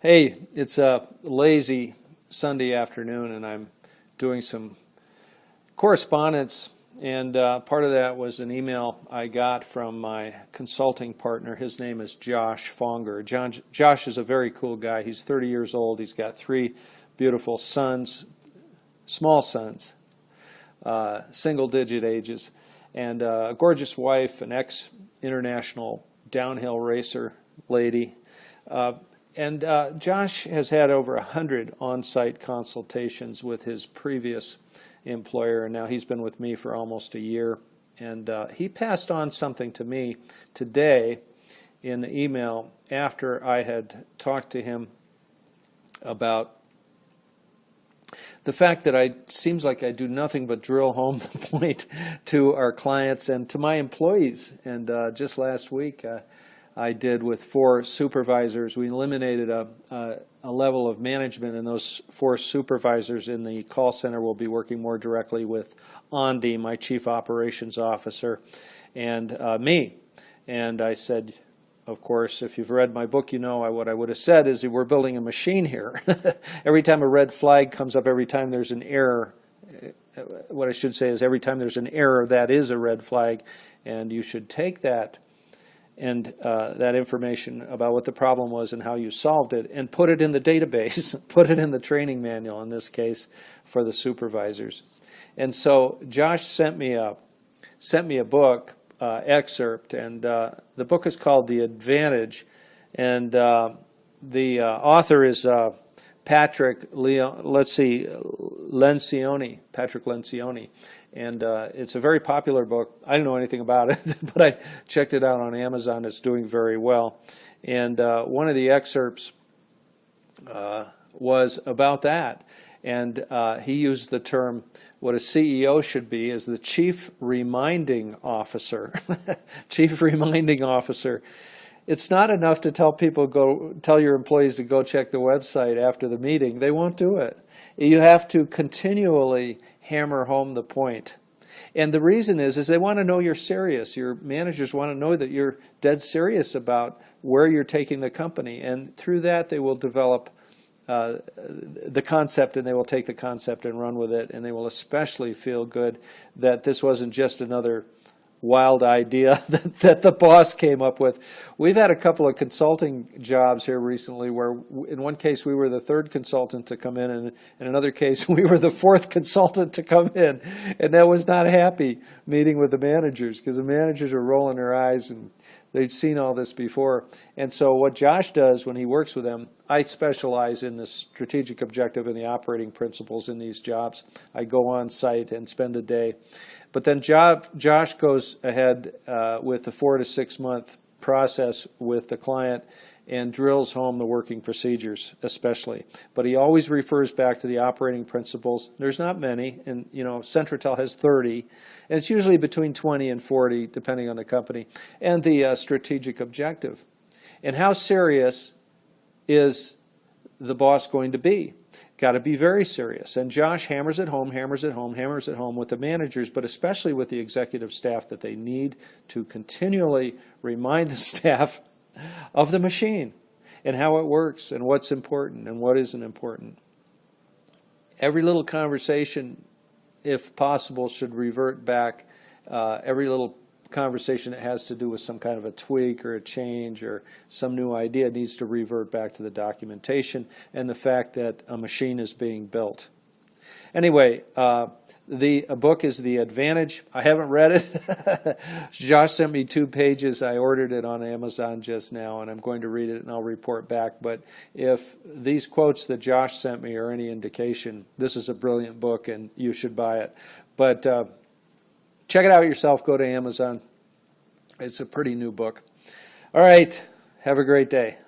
Hey, it's a lazy Sunday afternoon, and I'm doing some correspondence, and part of that was an email I got from my consulting partner. His name is Josh Fonger. Josh is a very cool guy. He's 30 years old. He's got 3 beautiful sons, small sons, single-digit ages, and a gorgeous wife, an ex-international downhill racer lady. And Josh has had over 100 on-site consultations with his previous employer, and now he's been with me for almost a year. And he passed on something to me today in the email after I had talked to him about the fact that it seems like I do nothing but drill home the point to our clients and to my employees. And just last week, I did with 4 supervisors. We eliminated a level of management, and those 4 supervisors in the call center will be working more directly with Andy, my chief operations officer, and me. And I said, of course, if you've read my book, you know what I would have said is we're building a machine here. Every time a red flag comes up, every time there's an error, what I should say is every time there's an error, that is a red flag, and you should take that and that information about what the problem was and how you solved it and put it in the database, put it in the training manual, in this case, for the supervisors. And so Josh sent me a book, excerpt, and the book is called The Advantage, and the author is Patrick Lencioni, Patrick Lencioni. And it's a very popular book. I didn't know anything about it, but I checked it out on Amazon. It's doing very well. And one of the excerpts was about that. And he used the term, what a CEO should be is the chief reminding officer. Chief reminding officer. It's not enough to tell your employees to go check the website after the meeting. They won't do it. You have to continually hammer home the point. And the reason is they want to know you're serious. Your managers want to know that you're dead serious about where you're taking the company. And through that, they will develop the concept, and they will take the concept and run with it. And they will especially feel good that this wasn't just another wild idea that the boss came up with. We've had a couple of consulting jobs here recently where in one case we were the 3rd consultant to come in, and in another case we were the 4th consultant to come in. And that was not happy meeting with the managers, because the managers are rolling their eyes and they'd seen all this before. And so what Josh does when he works with them, I specialize in the strategic objective and the operating principles in these jobs. I go on site and spend a day. But then Josh goes ahead with the 4 to 6 month process with the client and drills home the working procedures especially. But he always refers back to the operating principles. There's not many, and Centratel has 30, and it's usually between 20 and 40 depending on the company, and the strategic objective. And how serious is the boss going to be? Got to be very serious. And Josh hammers it home with the managers, but especially with the executive staff, that they need to continually remind the staff of the machine and how it works and what's important and what isn't important. Every little conversation, if possible, should revert back. Every little conversation that has to do with some kind of a tweak or a change or some new idea needs to revert back to the documentation and the fact that a machine is being built. Anyway, the book is The Advantage. I haven't read it. Josh sent me 2 pages. I ordered it on Amazon just now, and I'm going to read it and I'll report back. But if these quotes that Josh sent me are any indication, this is a brilliant book and you should buy it. But check it out yourself. Go to Amazon. It's a pretty new book. All right. Have a great day.